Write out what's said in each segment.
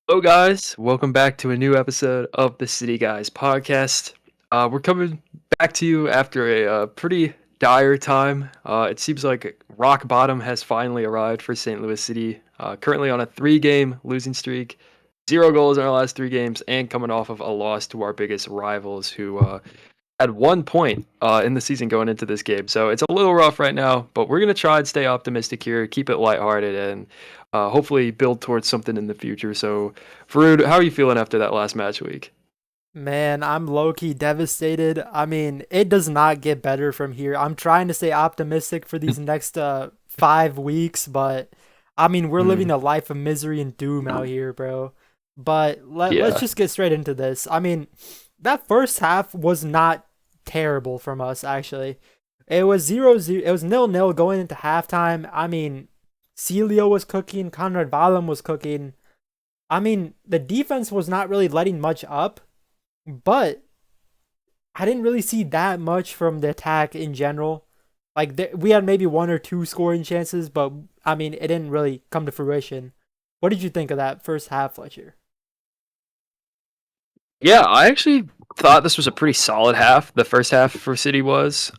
Hello, guys. Welcome back to a new episode of the City Guys podcast. We're coming back to you after a pretty dire time. It seems like rock bottom has finally arrived for St. Louis City. Currently on a three-game losing streak, 0 goals in our last 3 games, and coming off of a loss to our biggest rivals, who had 1 point in the season going into this game. So it's a little rough right now, but we're gonna try and stay optimistic here, keep it lighthearted, and hopefully build towards something in the future. So, Varun, how are you feeling after that last match week? Man, I'm low-key devastated. I mean, it does not get better from here. I'm trying to stay optimistic for these next 5 weeks, but I mean, we're living Mm, a life of misery and doom out here, bro. But let's yeah, just get straight into this. I mean, that first half was not terrible from us, actually. It was 0-0. It was 0-0 going into halftime. I mean, Celio was cooking, Conrad Valem was cooking. I mean, the defense was not really letting much up, but I didn't really see that much from the attack in general. Like we had maybe one or two scoring chances, but I mean it didn't really come to fruition. What did you think of that first half, Fletcher? yeah. I actually thought this was a pretty solid half. The first half for City was.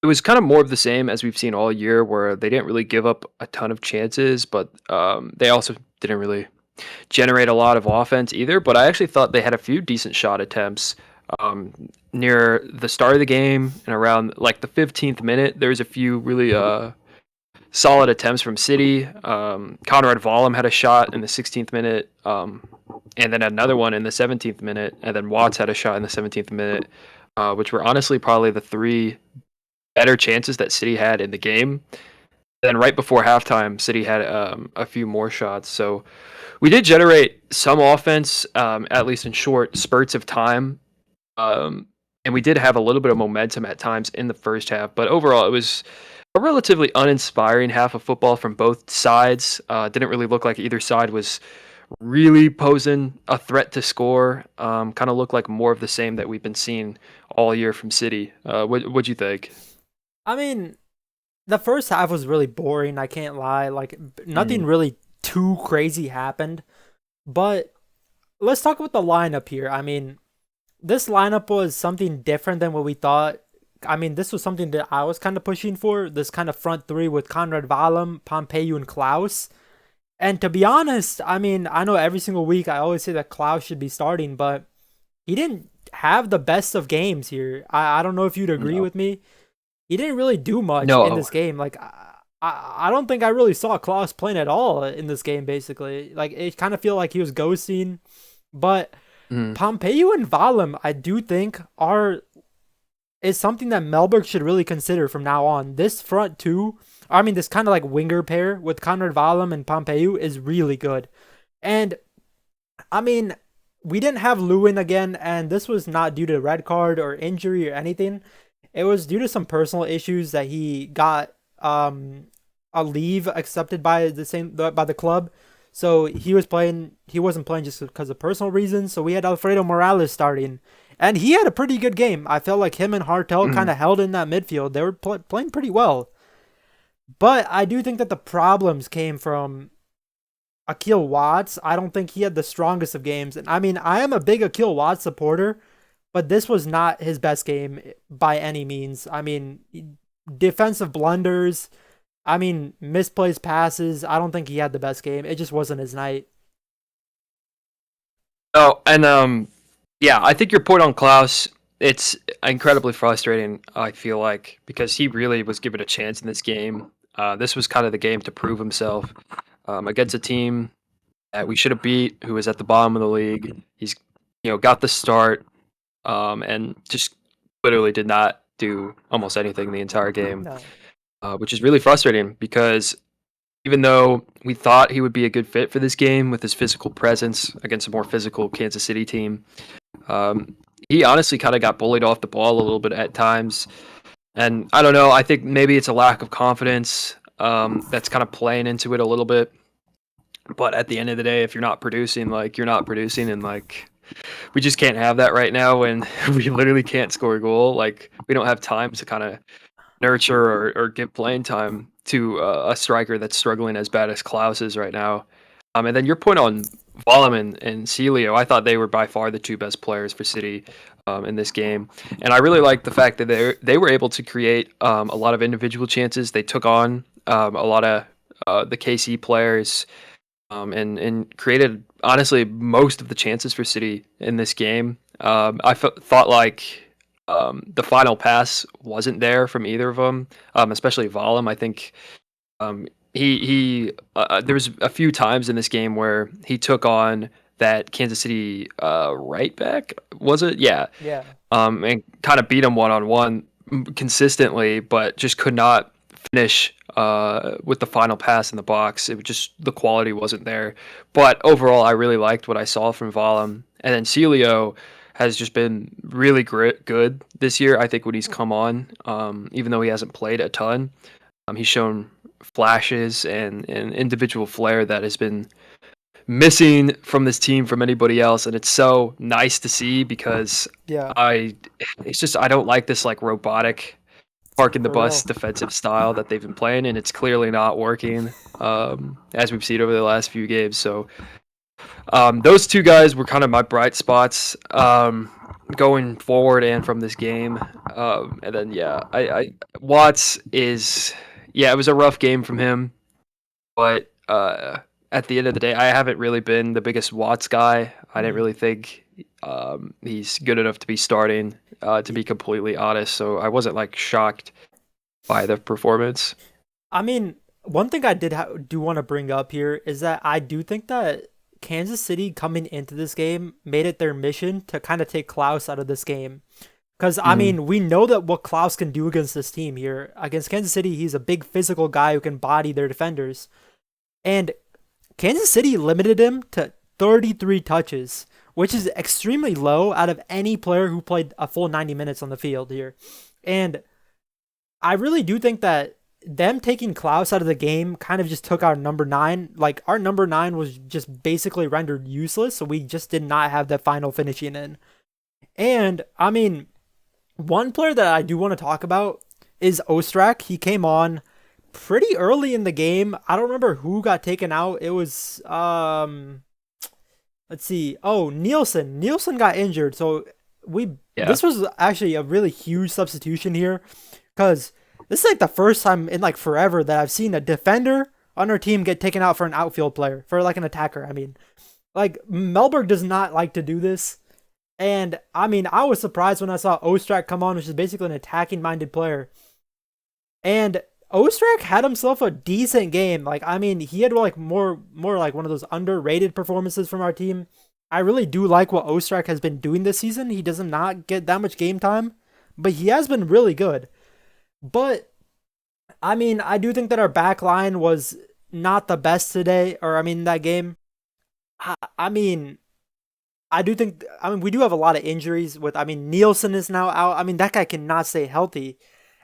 It was kind of more of the same as we've seen all year, where they didn't really give up a ton of chances, but they also didn't really generate a lot of offense either. But I actually thought they had a few decent shot attempts um, near the start of the game and around like the 15th minute. There was a few really solid attempts from City. Conrad Vollum had a shot in the 16th minute, and then another one in the 17th minute, and then Watts had a shot in the 17th minute, which were honestly probably the three better chances that City had in the game. Then right before halftime, City had a few more shots. So we did generate some offense, at least in short spurts of time. Um, and we did have a little bit of momentum at times in the first half. But overall, it was a relatively uninspiring half of football from both sides. Didn't really look like either side was really posing a threat to score. Kind of looked like more of the same that we've been seeing all year from City. What'd you think? I mean, the first half was really boring, I can't lie. Like nothing Mm, really too crazy happened. But let's talk about the lineup here. I mean, this lineup was something different than what we thought. I mean, this was something that I was kind of pushing for. This kind of front three with Conrad Valem, Pompeu, and Klaus. And to be honest, I mean, I know every single week I always say that Klaus should be starting, but he didn't have the best of games here. I don't know if you'd agree no. with me. He didn't really do much in No. this game. Like, I don't think I really saw Klaus playing at all in this game, basically. Like, it kind of feel like he was ghosting. But Mm. Pompeu and Valem, I do think, is something that Melberg should really consider from now on. This front two, I mean, this kind of like winger pair with Conrad Valem and Pompeu is really good. And I mean, we didn't have Lewin again, and this was not due to red card or injury or anything. It was due to some personal issues that he got a leave accepted by the club. So he wasn't playing just because of personal reasons. So we had Alfredo Morales starting, and he had a pretty good game. I felt like him and Hartel kind Mm. of held in that midfield. They were playing pretty well. But I do think that the problems came from Akil Watts. I don't think he had the strongest of games. And I mean, I am a big Akil Watts supporter, but this was not his best game by any means. I mean, defensive blunders, I mean, misplaced passes. I don't think he had the best game. It just wasn't his night. Oh, and yeah, I think your point on Klaus, it's incredibly frustrating. I feel like because he really was given a chance in this game. This was kind of the game to prove himself against a team that we should have beat, who was at the bottom of the league. He's got the start, and just literally did not do almost anything the entire game, No. which is really frustrating because even though we thought he would be a good fit for this game with his physical presence against a more physical Kansas City team, um, he honestly kind of got bullied off the ball a little bit at times. And I don't know, I think maybe it's a lack of confidence that's kind of playing into it a little bit. But at the end of the day, if you're not producing, like you're not producing, and like we just can't have that right now when we literally can't score a goal. Like we don't have time to kind of nurture or give playing time to a striker that's struggling as bad as Klaus is right now. And then your point on Vollum and Celio, I thought they were by far the two best players for City in this game, and I really liked the fact that they were able to create a lot of individual chances. They took on a lot of the KC players and created honestly most of the chances for City in this game. Thought like the final pass wasn't there from either of them, especially Vollum. I think he there was a few times in this game where he took on that Kansas City right back, was it? Yeah, Yeah. and kind of beat him one on one consistently, but just could not finish with the final pass in the box. It was just the quality wasn't there. But overall, I really liked what I saw from Vollum, and then Celio has just been really good this year. I think when he's come on, even though he hasn't played a ton, he's shown flashes and individual flair that has been missing from this team from anybody else, and it's so nice to see because Yeah. I it's just I don't like this like robotic park in the For bus real. defensive style that they've been playing, and it's clearly not working as we've seen over the last few games. So those two guys were kind of my bright spots going forward and from this game. And then yeah, I Watts is yeah, it was a rough game from him, but at the end of the day, I haven't really been the biggest Watts guy. I didn't Mm. really think he's good enough to be starting, to be completely honest. So I wasn't like shocked by the performance. I mean, one thing I do want to bring up here is that I do think that Kansas City coming into this game made it their mission to kind of take Klaus out of this game. Because, I Mm-hmm. mean, we know that what Klaus can do against this team here. Against Kansas City, he's a big physical guy who can body their defenders. And Kansas City limited him to 33 touches, which is extremely low out of any player who played a full 90 minutes on the field here. And I really do think that them taking Klaus out of the game kind of just took our number nine. Like, our number nine was just basically rendered useless, so we just did not have that final finishing in. And, I mean, one player that I do want to talk about is Ostrak. He came on pretty early in the game. I don't remember who got taken out. It was let's see. Oh, Nielsen. Nielsen got injured. So we Yeah. this was actually a really huge substitution here cuz this is like the first time in like forever that I've seen a defender on our team get taken out for an outfield player, for like an attacker. I mean, like Melberg does not like to do this. And I mean, I was surprised when I saw Ostrak come on, which is basically an attacking minded player. And Ostrak had himself a decent game. Like, I mean, he had like more like one of those underrated performances from our team. I really do like what Ostrak has been doing this season. He does not get that much game time, but he has been really good. But I mean, I do think that our back line was not the best today, or I mean that game. I mean, I do think I mean we do have a lot of injuries with I mean Nielsen is now out. I mean that guy cannot stay healthy.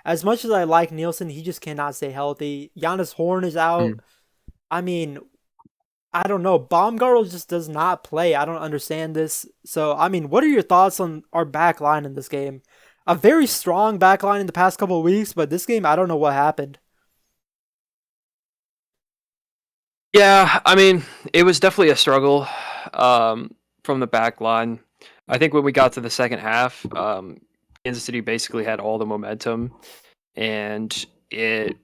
As much as I like Nielsen, he just cannot stay healthy. Giannis Horn is out. I mean, I don't know. Baumgartel just does not play. I don't understand this. So, I mean, what are your thoughts on our back line in this game? A very strong back line in the past couple of weeks, but this game, I don't know what happened. Yeah, I mean, it was definitely a struggle from the back line. I think when we got to the second half, Kansas City basically had all the momentum, and it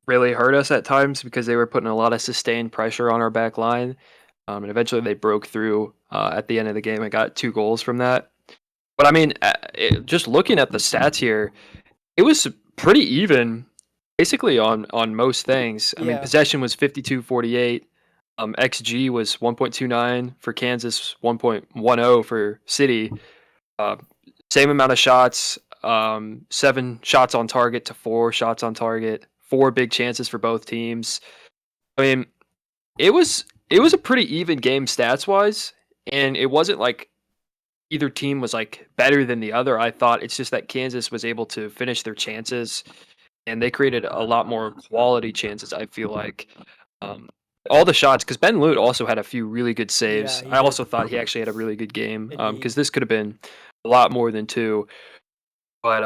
really hurt us at times because they were putting a lot of sustained pressure on our back line. And eventually they broke through at the end of the game and got 2 goals from that. But I mean, just looking at the stats here, it was pretty even basically on most things. I mean, Yeah. possession was 52-48. XG was 1.29 for Kansas, 1.10 for City. Uh, Same amount of shots, 7 shots on target to 4 shots on target, 4 big chances for both teams. I mean, it was a pretty even game stats wise, and it wasn't like either team was like better than the other. I thought it's just that Kansas was able to finish their chances, and they created a lot more quality chances. I feel like um, all the shots because Ben Lute also had a few really good Yeah, saves. he I did. also thought he actually had a really good game Indeed. because this could have been a lot more than 2. But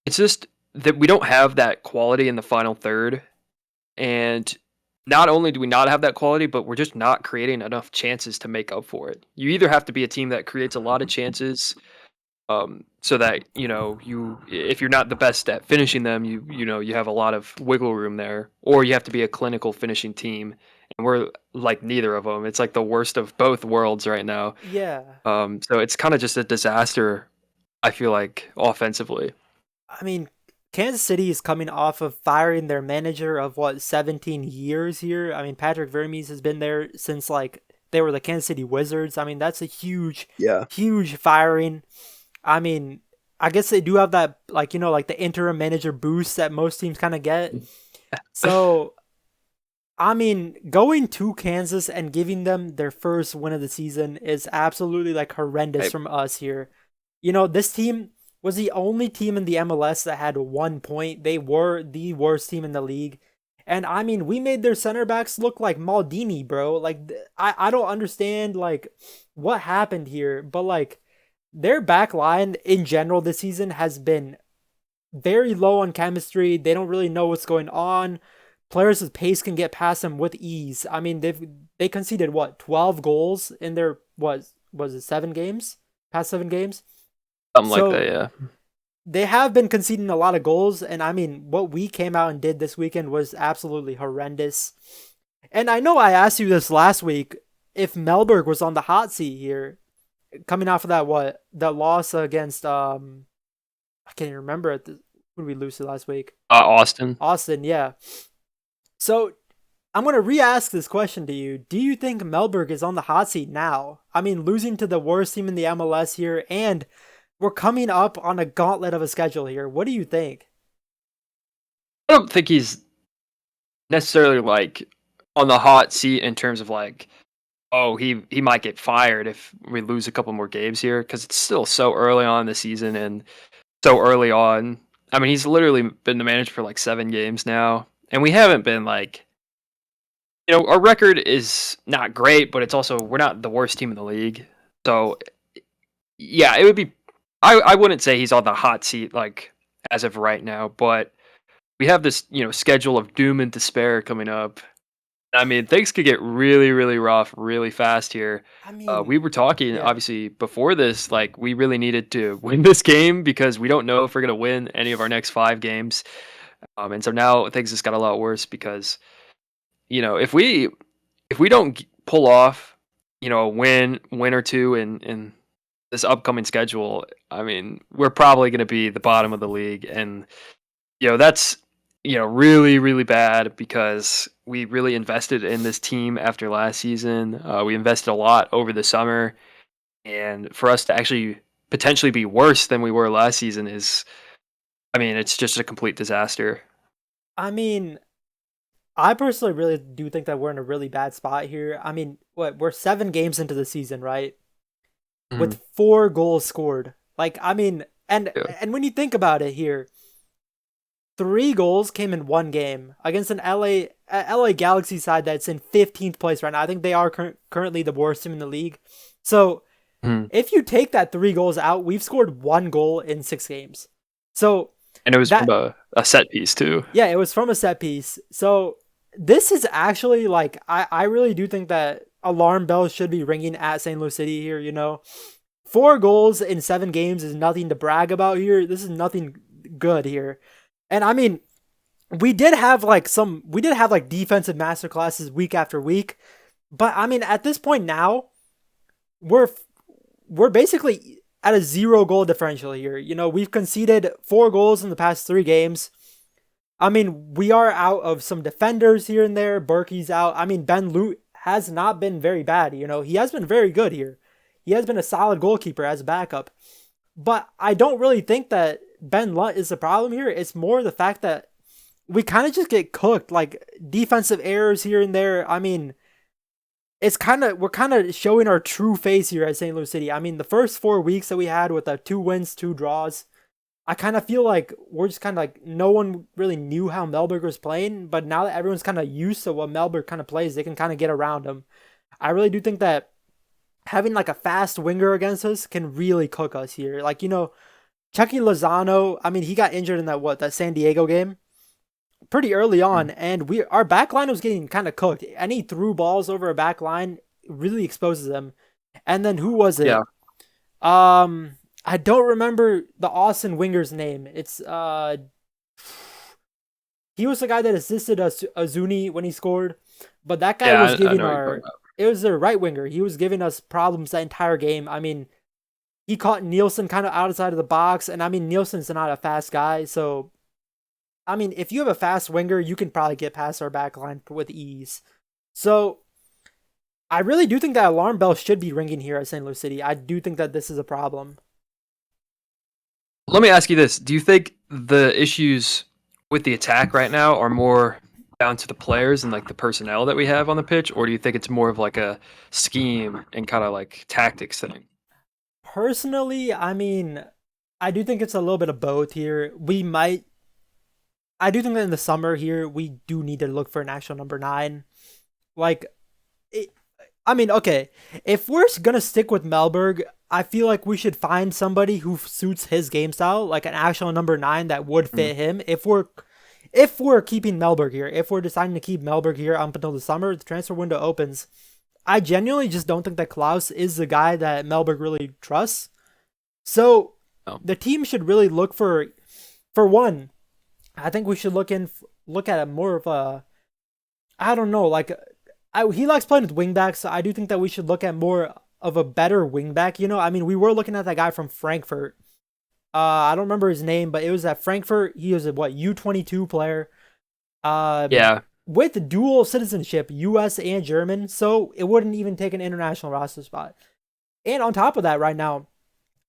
it's just that we don't have that quality in the final third, and not only do we not have that quality, but we're just not creating enough chances to make up for it. You either have to be a team that creates a lot of chances, so that if you're not the best at finishing them, you have a lot of wiggle room there, or you have to be a clinical finishing team, and we're like neither of them. It's like the worst of both worlds right now. Yeah. So it's kind of just a disaster. I feel like offensively. I mean, Kansas City is coming off of firing their manager of what 17 years here. I mean, Patrick Vermees has been there since like they were the Kansas City Wizards. I mean, that's a huge, Yeah. huge firing. I mean, I guess they do have that like like the interim manager boost that most teams kind of get. So I mean, going to Kansas and giving them their first win of the season is absolutely like horrendous I, from us here. This team was the only team in the MLS that had 1 point. They were the worst team in the league. And I mean, we made their center backs look like Maldini, bro. Like I don't understand like what happened here, but like their back line in general this season has been very low on chemistry. They don't really know what's going on. Players with pace can get past them with ease. I mean, they conceded what 12 goals in their was it 7 games? Past 7 games. something like that. So Yeah. they have been conceding a lot of goals, and I mean, what we came out and did this weekend was absolutely horrendous. And I know I asked you this last week if Melberg was on the hot seat here, coming off of that loss against I can't even remember it. Who did we lose to last week? Austin. Austin, yeah. So I'm gonna re-ask this question to you. Do you think Melberg is on the hot seat now? I mean, losing to the worst team in the MLS here, and we're coming up on a gauntlet of a schedule here. What do you think? I don't think he's necessarily like on the hot seat in terms of like, oh, he might get fired if we lose a couple more games here, because it's still so early on in the season and so early on. I mean, he's literally been the manager for like 7 games now, and we haven't been like, our record is not great, but it's also we're not the worst team in the league. So yeah, it would be. I wouldn't say he's on the hot seat like as of right now, but we have this schedule of doom and despair coming up. I mean, things could get really, really rough really fast here. I mean, We were talking yeah. obviously before this, like we really needed to win this game because we don't know if we're gonna win any of our next 5 games. And so now things just got a lot worse because if we don't pull off a win or two in this upcoming schedule, I mean, we're probably going to be the bottom of the league, and that's really, really bad because we really invested in this team after last season. We invested a lot over the summer, and for us to actually potentially be worse than we were last season is, I mean, it's just a complete disaster. I mean, I personally really do think that we're in a really bad spot here. I mean, we're 7 games into the season, right? Mhm. With 4 goals scored. Like, I mean, and Yeah. and when you think about it here, 3 goals came in one game against an LA Galaxy side that's in 15th place right now. I think they are currently the worst team in the league. So Mhm. if you take that 3 goals out, we've scored 1 goal in 6 games. So And it was from that a set piece too. yeah, it was from a set piece. So this is actually like I really do think that alarm bells should be ringing at St. Louis City here. 4 goals in 7 games is nothing to brag about here. This is nothing good here. And I mean, we did have like defensive masterclasses week after week, but I mean at this point now we're we're basically at a 0 goal differential here. We've conceded 4 goals in the past 3 games. I mean, we are out of some defenders here and there. Berkey's out. I mean, Ben Lute has not been very bad. He has been very good here. He has been a solid goalkeeper as a backup. But I don't really think that Ben Lunt is the problem here. It's more the fact that we kind of just get cooked, like defensive errors here and there. I mean, we're kind of showing our true face here at St. Louis City. I mean, the first 4 weeks that we had with the 2 wins, 2 draws, I kind of feel like we're just kind of like no one really knew how Melberg was playing, but now that everyone's kind of used to what Melberg kind of plays, they can kind of get around him. I really do think that having like a fast winger against us can really cook us here. Like, Chucky Lozano, I mean, he got injured in that San Diego game. pretty early Mm. on, and our back line was getting kind of cooked. Any through balls over a back line really exposes them. And then who was Yeah. it? Um, I don't remember the Austin winger's name. It's he was the guy that assisted Azuni when he scored, but that guy was Yeah, I giving know what you're talking our. about. It was a right winger. He was giving us problems that entire game. I mean, he caught Nielsen kind of outside of the box, and I mean Nielsen's not a fast guy, so I mean if you have a fast winger, you can probably get past our back line with ease. So I really do think that alarm bell should be ringing here at St. Louis City. I do think that this is a problem. Let me ask you this: do you think the issues with the attack right now are more down to the players and like the personnel that we have on the pitch, or do you think it's more of like a scheme and kind of like tactics thing? Personally, I mean, I do think it's a little bit of both here. I do think that in the summer here, we do need to look for an actual number nine. Like, it, I mean, okay, if we're gonna stick with Melberg, I feel like we should find somebody who suits his game style, like an actual number nine that would Mm. fit him. If we're keeping Melberg here, if we're deciding to keep Melberg here up until the summer, the transfer window opens. I genuinely just don't think that Klaus is the guy that Melberg really trusts. So No. the team should really look for one. I think we should look at a more of a I don't know like he likes playing with wingbacks. So I do think that we should look at more of a better wingback. I mean, we were looking at that guy from Frankfurt. I don't remember his name, but it was at Frankfurt. He was a U22 player. Um, Yeah. with dual citizenship, U.S. and German, so it wouldn't even take an international roster spot. And on top of that, right now,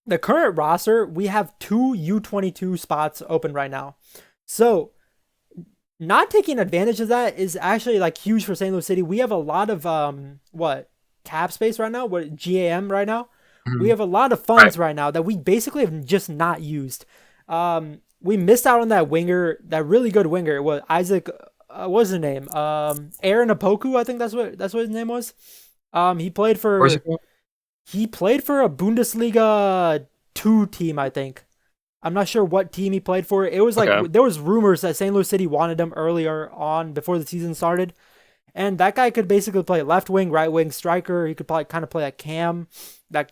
the current roster, we have two U22 spots open right now. So not taking advantage of that is actually like huge for St. Louis City. We have a lot of what cap space right now, what GAM right now. We Mhm. have a lot of Right. funds right now that we basically have just not used. We missed out on that winger, that really good winger. What Isaac? What's his name? Aaron Apoku, I think that's what his name was. He played Where's it for going? he played for a Bundesliga two team, I think. I'm not sure what team he played for. It was like Okay. there was rumors that St. Louis City wanted him earlier on before the season started, and that guy could basically play left wing, right wing, striker. He could probably kind of play a cam, that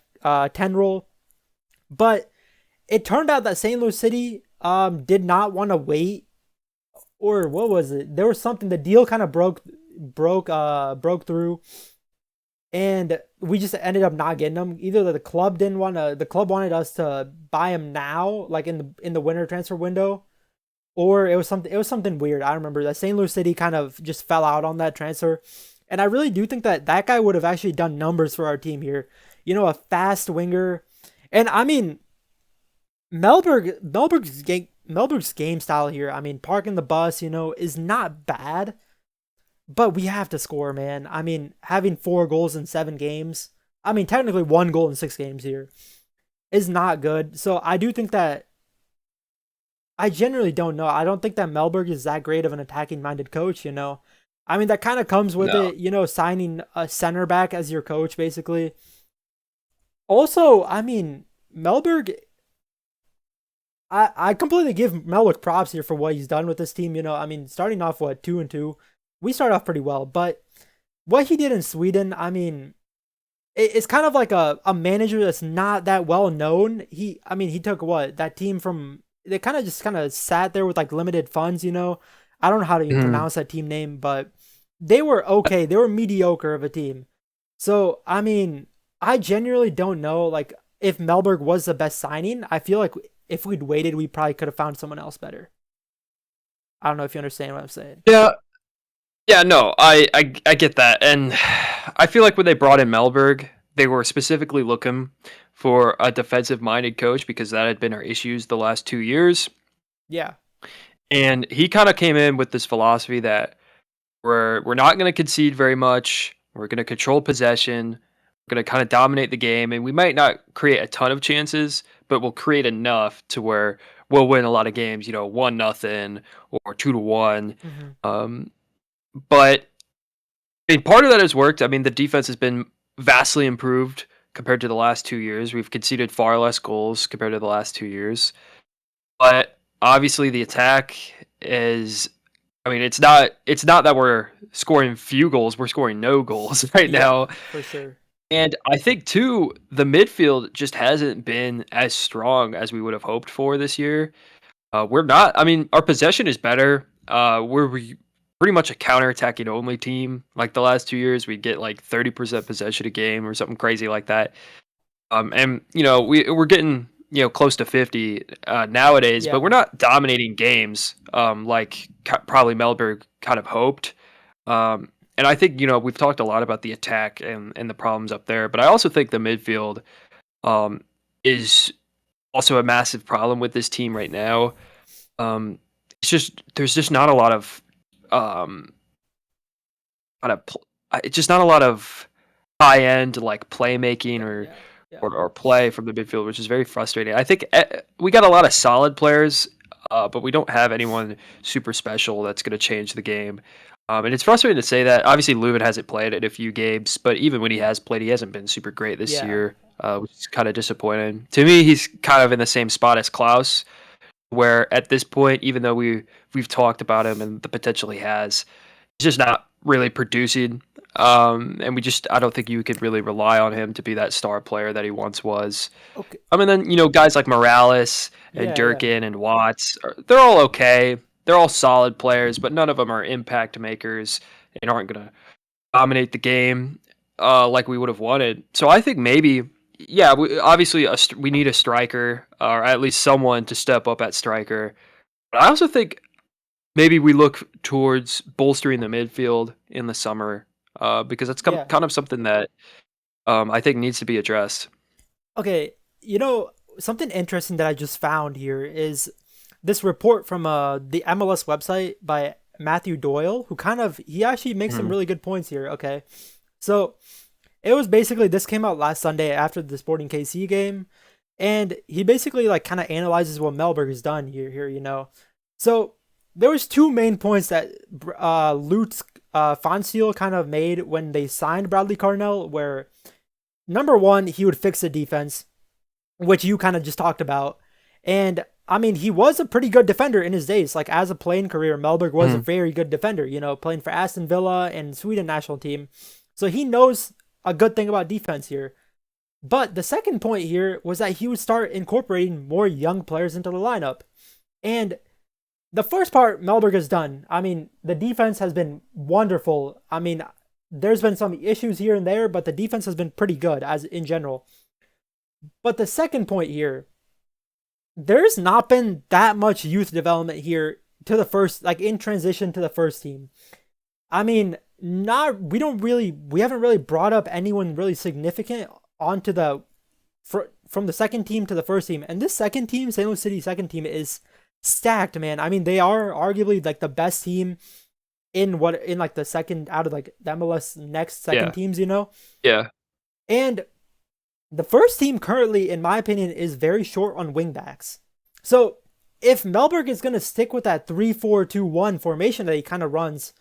10 role. But it turned out that St. Louis City did not want to wait, or what was it? There was something. The deal kind of broke through, and we just ended up not getting him. Either the club didn't want to, the club wanted us to buy him now, like in the winter transfer window, or it was something weird. I remember that St. Louis City kind of just fell out on that transfer, and I really do think that that guy would have actually done numbers for our team here. A fast winger, and I mean Melberg's game style here. I mean, parking the bus, is not bad, but we have to score, man. I mean, having 4 goals in 7 games. I mean, technically 1 goal in 6 games here is not good. So I do think that I generally don't know. I don't think that Melberg is that great of an attacking minded coach. I mean, that kind of comes with No. it, signing a center back as your coach, basically. Also, I mean, Melberg, I completely give Melberg props here for what he's done with this team. I mean, starting off, 2-2? We start off pretty well, but what he did in Sweden, I mean, it's kind of like a manager that's not that well known. I mean, he took that team from, they kind of sat there with like limited funds. I don't know how to even Mhm. pronounce that team name, but they were okay. They were mediocre of a team. So, I mean, I genuinely don't know like if Melberg was the best signing. I feel like if we'd waited, we probably could have found someone else better. I don't know if you understand what I'm saying. Yeah. Yeah. No, I get that, and I feel like when they brought in Melberg, they were specifically looking for a defensive-minded coach because that had been our issues the last 2 years, Yeah. and he kind of came in with this philosophy that we're not going to concede very much. We're going to control possession. We're going to kind of dominate the game, and we might not create a ton of chances, but we'll create enough to where we'll win a lot of games. 1-0 or 2-1. Hmm. Um, but I mean, part of that has worked. I mean, the defense has been vastly improved compared to the last 2 years. We've conceded far less goals compared to the last 2 years. But obviously, the attack is I mean, it's not that we're scoring few goals, we're scoring no goals right Yeah, now. for sure. And I think too, the midfield just hasn't been as strong as we would have hoped for this year. We're not. I mean, our possession is better. Pretty much a counter-attacking only team. Like the last 2 years, we get like 30% possession a game or something crazy like that. And we're getting close to 50 nowadays, but we're Yeah. not dominating games like probably Melberg kind of hoped. And I think we've talked a lot about the attack and the problems up there, but I also think the midfield um, is also a massive problem with this team right now. It's just there's just not a lot of um, it's just not a lot of high end like playmaking Yeah, or yeah, yeah. or play from the midfield, which is very frustrating. I think we got a lot of solid players, but we don't have anyone super special that's going to change the game. And it's frustrating to say that. Obviously, Leuven hasn't played in a few games, but even when he has played, he hasn't been super great this Yeah. year, which is kind of disappointing. To me, he's kind of in the same spot as Klaus, where at this point, even though we've talked about him and the potential he has, he's just not really producing. And I don't think you could really rely on him to be that star player that he once was. Okay. I mean, then guys like Morales and Yeah, yeah. Durkin and Watts, they're all okay. They're all solid players, but none of them are impact makers and aren't gonna dominate the game like we would have wanted. So I think maybe, yeah, obviously we need a striker or at least someone to step up at striker. But I also think maybe we look towards bolstering the midfield in the summer because that's Yeah. kind of something that I think needs to be addressed. Okay, something interesting that I just found here is this report from the MLS website by Matthew Doyle, who he actually makes some Mhm. really good points here. Okay, so it was basically this came out last Sunday after the Sporting KC game, and he basically like kind of analyzes what Melberg has done here. So there was two main points that Lutz Fonseal kind of made when they signed Bradley Carnell, where number one, he would fix the defense, which you kind of just talked about. And I mean, he was a pretty good defender in his days. Like as a playing career, Melberg was a Mhm. very good defender, playing for Aston Villa and Sweden national team. So he knows a good thing about defense here. But the second point here was that he would start incorporating more young players into the lineup. And the first part Melberg has done. I mean, the defense has been wonderful. I mean, there's been some issues here and there, but the defense has been pretty good as in general. But the second point here, there's not been that much youth development here to the first, like in transition to the first team. I mean, we haven't really brought up anyone really significant onto from the second team to the first team. And this second team, St. Louis City second team, is stacked, man. I mean, they are arguably like the best team in like the second out of like the MLS next second Yeah, teams. yeah. And the first team currently, in my opinion, is very short on wingbacks. So if Melberg is going to stick with that 3-4-2-1 formation that he kind of runs,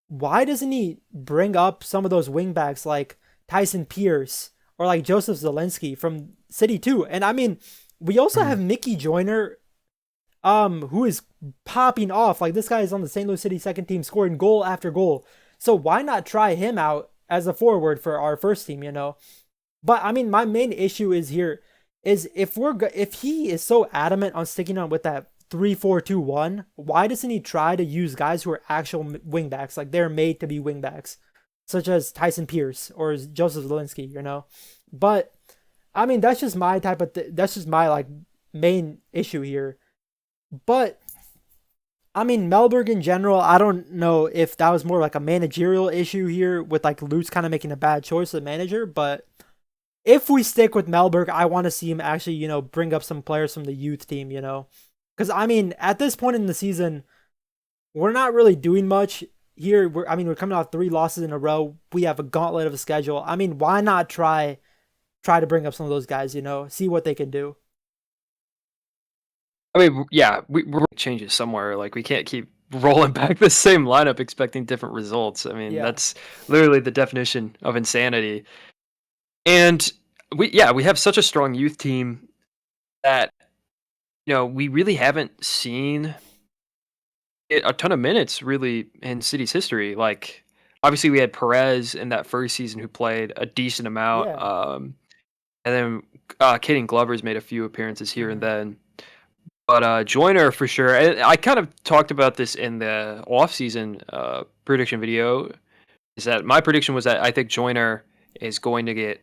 why doesn't he bring up some of those wingbacks like Tyson Pierce or like Joseph Zelensky from City 2? And I mean, we also Mhm. have Mickey Joyner, who is popping off. Like this guy is on the St. Louis City second team scoring goal after goal. So why not try him out as a forward for our first team? But I mean, my main issue is here is if he is so adamant on sticking on with that 3-4-2-1, why doesn't he try to use guys who are actual wingbacks, like they're made to be wingbacks, such as Tyson Pierce or Joseph Zelensky? But I mean, that's just my like main issue here. But I mean, Melberg in general, I don't know if that was more like a managerial issue here with like Lutz kind of making a bad choice as manager, but if we stick with Melberg, I want to see him actually, bring up some players from the youth team. Because I mean, at this point in the season, we're not really doing much here. We're coming off 3 losses in a row. We have a gauntlet of a schedule. I mean, why not try to bring up some of those guys? See what they can do. I mean, yeah, we're changes somewhere. Like we can't keep rolling back the same lineup expecting different results. I mean, Yeah, that's literally the definition of insanity. And we have such a strong youth team that we really haven't seen get a ton of minutes really in City's history. Like obviously we had Perez in that first season who played a decent amount, Yeah. and then Caden Glover's made a few appearances here and Mhm. then. But Joyner for sure. And I kind of talked about this in the offseason prediction video. Is that my prediction was that I think Joyner is going to get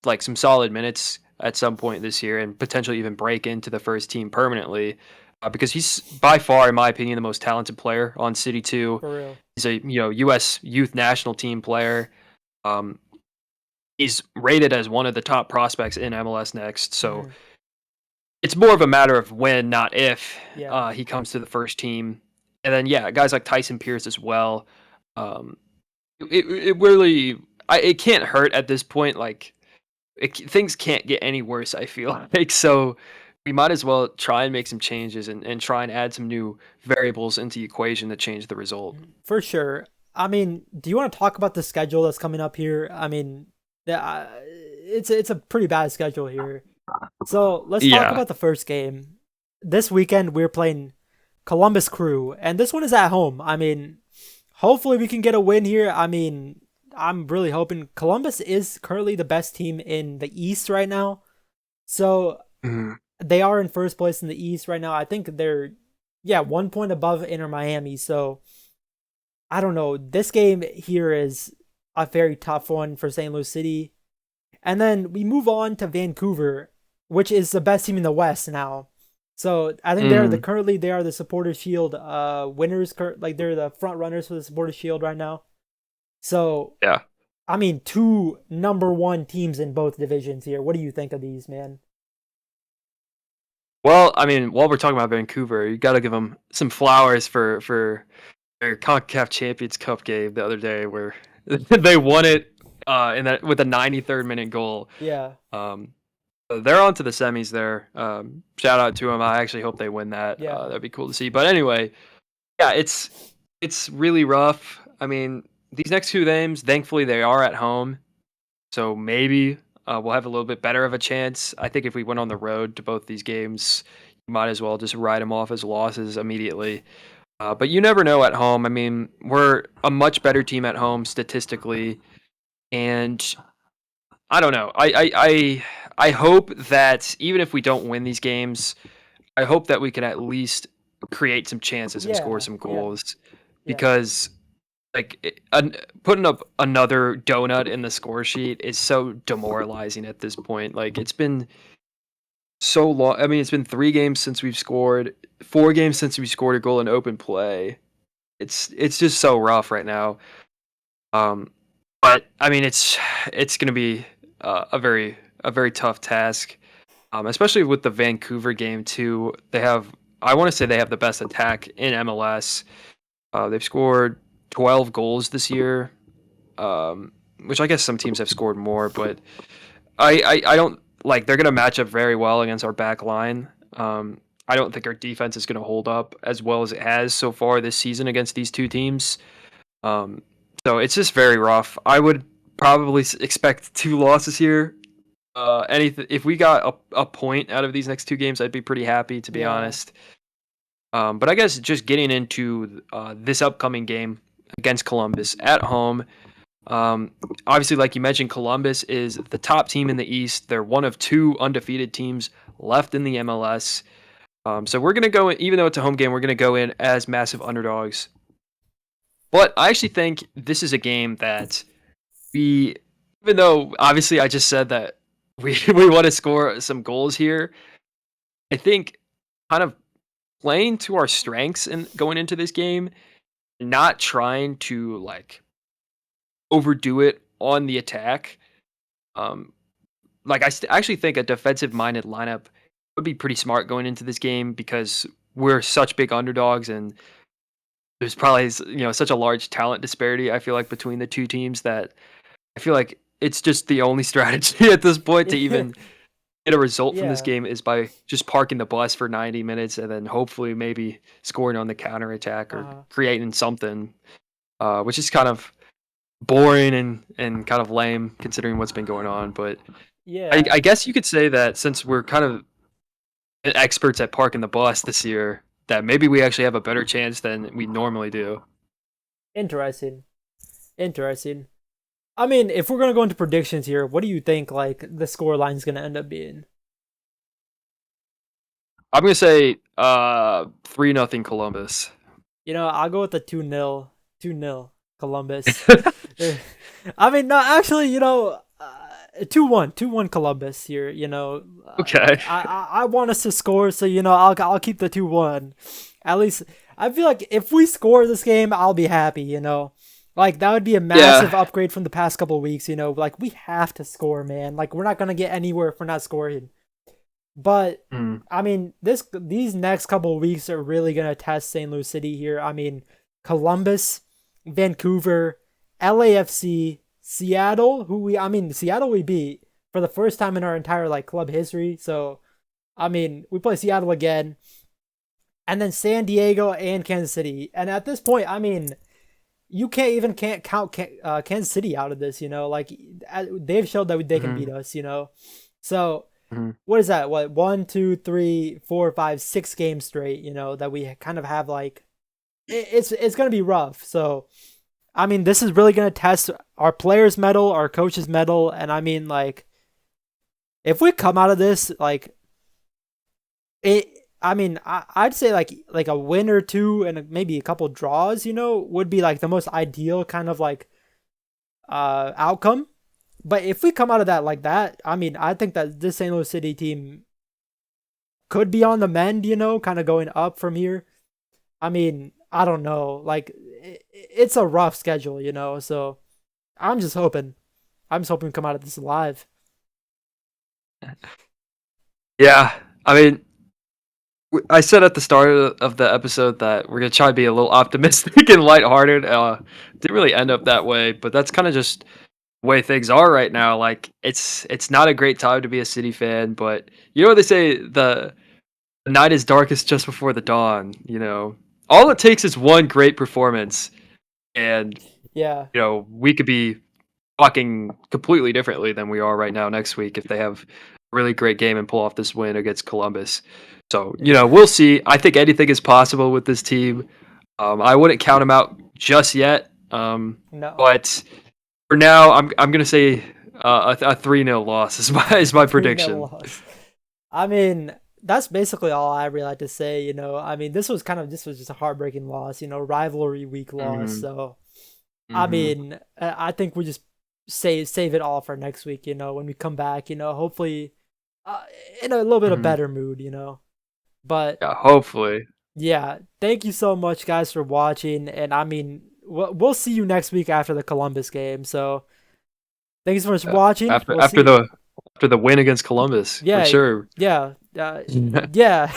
like some solid minutes at some point this year and potentially even break into the first team permanently, because he's by far, in my opinion, the most talented player on City Two. For real. He's a U.S. youth national team player. Um, he's rated as one of the top prospects in MLS Next, so Mhm. it's more of a matter of when, not if, Yeah. he comes to the first team. And then yeah, guys like Tyson Pierce as well. Um, it really it can't hurt at this point. Like things can't get any worse. I feel like so we might as well try and make some changes and try and add some new variables into the equation to change the result. For sure. I mean, do you want to talk about the schedule that's coming up here? I mean, it's a pretty bad schedule here. So let's talk Yeah. about the first game. This weekend we're playing Columbus Crew, and this one is at home. I mean, hopefully we can get a win here. I mean, I'm really hoping Columbus is currently the best team in the East right now. So Mhm. they are in first place in the East right now. I think they're, yeah, 1 point above Inter Miami. So I don't know. This game here is a very tough one for St. Louis City. And then we move on to Vancouver, which is the best team in the West now. So I think Mhm. currently they are the Supporters Shield winners. Like they're the front runners for the Supporters Shield right now. So Yeah. I mean, two number one teams in both divisions here. What do you think of these, man? Well, I mean, while we're talking about Vancouver, you got to give them some flowers for their CONCACAF Champions Cup game the other day, where they won it in that with a 93rd minute goal. Yeah, Um, they're on to the semis there. Shout out to them. I actually hope they win that. yeah, That'd be cool to see. But anyway, yeah, it's really rough. I mean, these next two games, thankfully, they are at home, so maybe we'll have a little bit better of a chance. I think if we went on the road to both these games, you might as well just write them off as losses immediately. But you never know at home. I mean, we're a much better team at home statistically, and I don't know. I hope that even if we don't win these games, I hope that we can at least create some chances and score yeah, some yeah, goals, yeah, because like putting up another donut in the score sheet is so demoralizing at this point. Like it's been so long. I mean, it's been 3 games since we've scored, 4 games since we scored a goal in open play. It's just so rough right now. Um, but I mean, it's gonna be a very tough task, especially with the Vancouver game too. I want to say they have the best attack in MLS. They've scored 12 goals this year, which I guess some teams have scored more, but I don't like they're gonna match up very well against our back line. I don't think our defense is gonna hold up as well as it has so far this season against these two teams. Um, so it's just very rough. I would probably expect 2 losses here. Anything if we got a point out of these next 2 games, I'd be pretty happy to be yeah. honest. But I guess just getting into this upcoming game against Columbus at home. Um, Obviously, like you mentioned, Columbus is the top team in the East. They're one of 2 undefeated teams left in the MLS. So we're gonna go in, even though it's a home game, we're gonna go in as massive underdogs. But I actually think this is a game that we, even though obviously I just said that we want to score some goals here, I think kind of playing to our strengths and going into this game, not trying to like overdo it on the attack. Um, like actually think a defensive minded lineup would be pretty smart going into this game because we're such big underdogs and there's probably such a large talent disparity. I feel like between the two teams that I feel like it's just the only strategy at this point to even get a result from this Yeah. game is by just parking the bus for 90 minutes and then hopefully maybe scoring on the counter attack or Uh-huh. creating something, which is kind of boring and kind of lame considering what's been going on. But Yeah. I guess you could say that since we're kind of experts at parking the bus this year, that maybe we actually have a better chance than we normally do. Interesting. Interesting. I mean, if we're gonna go into predictions here, what do you think like the score line's gonna end up being? I'm gonna say 3-0 Columbus. I'll go with the 2-0, 2-0 Columbus. I mean, no, actually, 2-1, 2-1 Columbus here. Okay. I want us to score, so I'll keep the 2-1. At least I feel like if we score this game, I'll be happy. Like that would be a massive Yeah. upgrade from the past couple of weeks. Like we have to score, man. Like we're not gonna get anywhere if we're not scoring. But Mm. I mean, these next couple of weeks are really gonna test St. Louis City here. I mean, Columbus, Vancouver, LAFC, Seattle, Seattle we beat for the first time in our entire like club history. So I mean, we play Seattle again, and then San Diego and Kansas City. And at this point, I mean, you can't count Kansas City out of this. Like they've showed that they can Hmm. beat us. So Hmm. what is that? What 1, 2, 3, 4, 5, 6 games straight? That we kind of have like it's gonna be rough. So I mean, this is really gonna test our players' mettle, our coaches' mettle, and I mean, like, if we come out of this like it. I mean, I'd say like a win or two and maybe a couple draws, would be like the most ideal kind of like outcome. But if we come out of that like that, I mean, I think that this St. Louis City team could be on the mend, kind of going up from here. I mean, I don't know. Like, it's a rough schedule, so I'm just hoping. I'm just hoping we come out of this alive. Yeah. I mean, I said at the start of the episode that we're gonna try to be a little optimistic and lighthearted. Didn't really end up that way, but that's kind of just the way things are right now. Like it's not a great time to be a City fan, but you know what they say, the night is darkest just before the dawn. All it takes is one great performance, and Yeah. we could be talking completely differently than we are right now next week if they have a really great game and pull off this win against Columbus. So, Yeah. we'll see. I think anything is possible with this team. I wouldn't count them out just yet. No. But for now, I'm gonna say a 3-0 loss is my 3-0 prediction. loss. I mean, that's basically all I really like to say. I mean, this was just a heartbreaking loss. Rivalry week loss. Hmm. So I Hmm. mean, I think we just save it all for next week. When we come back. Hopefully, uh, in a little bit of Hmm. better mood. But Yeah, hopefully. yeah, thank you so much, guys, for watching. And I mean, we'll see you next week after the Columbus game. So thank you so much for Yeah. watching. After We'll after see. the after the win against Columbus, for Yeah, sure. yeah, yeah.